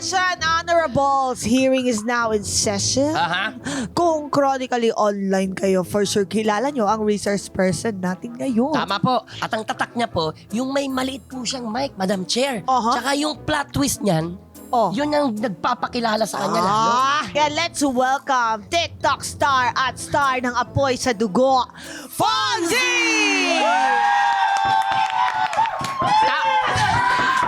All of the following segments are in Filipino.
Attention, honorables! Hearing is now in session. Aha. Kung chronically online kayo, for sure kilala nyo ang resource person natin ngayon. Tama po. At ang tatak niya po, yung may maliit po siyang mic, Madam Chair. Aha. Tsaka yung plot twist niyan, Oh. yun ang nagpapakilala sa kanya lalo. Kaya let's welcome TikTok star at star ng Apoy sa Dugo, Fonzie!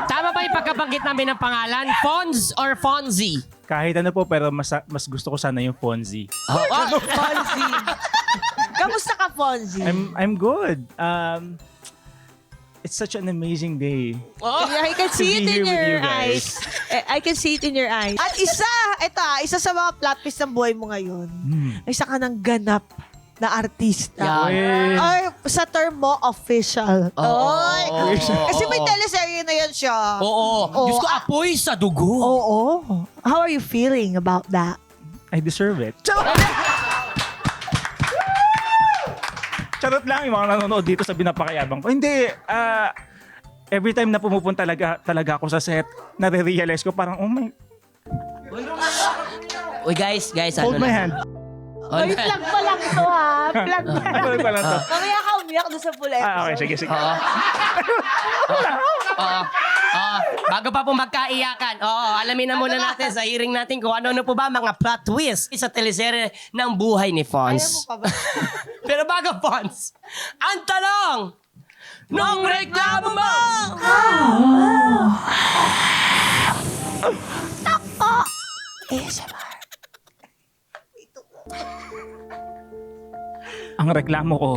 Tama ba yung pagkabanggit namin ng pangalan? Fonz or Fonzie? Kahit ano po, pero mas gusto ko sana yung Fonzie. Fonzie. Kamusta ka, Fonzie? I'm good. It's such an amazing day. Yeah, I can see it be in here with your you guys. eyes. I can see it in your eyes. At isa sa mga plot twist ng buhay mo ngayon, isa ka ng ganap na artista. Yan. Or sa term mo, official. Oy. Oo. Kasi may teleserye na yan siya. Oo. Diyos ko, apoy sa dugo. Oo. How are you feeling about that? I deserve it. Charot lang yung mga nanonood dito sa binapakayabang ko. Hindi, every time na pumupunta talaga ako sa set, nare-realize ko parang, oh my, Uy, guys, hold my hand. Ay, plug pa lang to ha. Plug pa lang. Ano pa lang to? Mamaya ka umiyak doon sa full episode. Okay, sige. Oo. Oo. Bago pa po magkaiyakan, alamin na muna natin sa hearing natin kung ano-ano po ba mga plot twist sa teleserye ng buhay ni Ayaw mo Fonz. pa ba? Pero bago, Fonz, ang tanong! Nung reklamo mo! ASMR. Ang reklamo ko,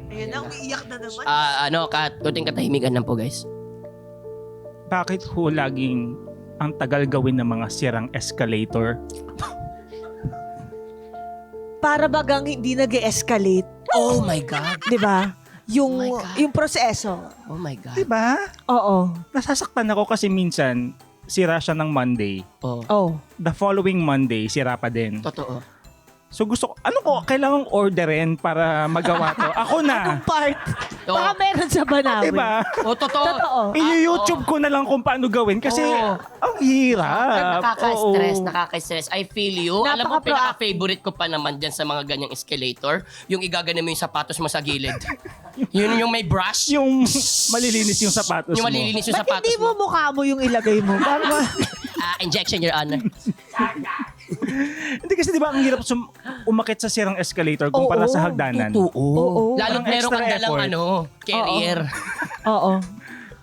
Ayun na, umiiyak na naman. Kunting katahimikan lang po, guys. bakit ho laging ang tagal gawin ng mga sirang escalator? Para bagang hindi nag-escalate. Oh my God. Di ba? Yung, Oh my God. yung proseso. Oh my God. Diba? Oo. Nasasaktan ako kasi minsan, sira siya ng Monday. Oh. Oh. The following Monday, sira pa din. Totoo. So gusto ko, kailangang orderin para magawa to? Ako na. Part. Oo. Baka meron sa Banawi. Diba? Oh, totoo. Totoo. I-YouTube ko na lang kung paano gawin kasi Oo. ang hirap. Nakaka-stress, Oo. nakaka-stress. I feel you. Alam mo, Napaka-proactive. pinaka-favorite ko pa naman dyan sa mga ganyang escalator, yung igaganin mo yung sapatos mo sa gilid. Yun yung may brush. Yung malilinis yung sapatos Yung mo. malilinis yung Ba't sapatos hindi mo mo. mukha mo yung ilagay mo? Para Injection, Your Honor. Hindi kasi di ba ang hirap umakit sa sirang escalator kumpara Oo. sa hagdanan. Oo. Lalo Ang meron kang extra dalang effort. carrier. Oo.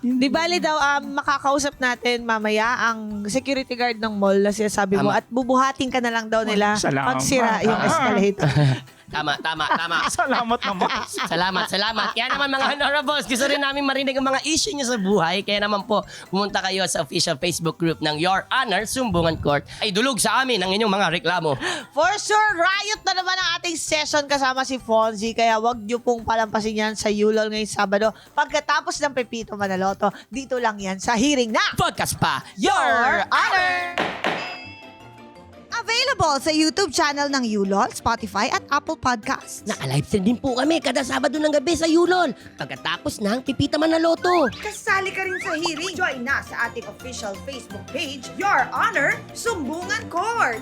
Di bali daw, makakausap natin mamaya ang security guard ng mall na sinasabi mo Tama. at bubuhatin ka na lang daw nila Salamat. pag sira yung escalator. Tama. Salamat naman. Salamat. Kaya naman mga honorables, gusto rin namin marinig ang mga issue nyo sa buhay. Kaya naman po, pumunta kayo sa official Facebook group ng Your Honor, Sumbungan Court. Ay dulog sa amin ang inyong mga reklamo. For sure, riot na naman ang ating session kasama si Fonzie. Kaya wag niyo pong palampasin yan sa Yulol ngayong Sabado. Pagkatapos ng Pepito Manaloto, dito lang yan sa hearing na Podcast pa, Your Honor! Available sa YouTube channel ng Yulol, Spotify at Apple Podcasts. Naka-live stream din po kami kada Sabado ng gabi sa Yulol. Pagkatapos ng Pipita Manaloto. Kasali ka rin sa hearing. Join na sa ating official Facebook page, Your Honor, Sumbungan Court.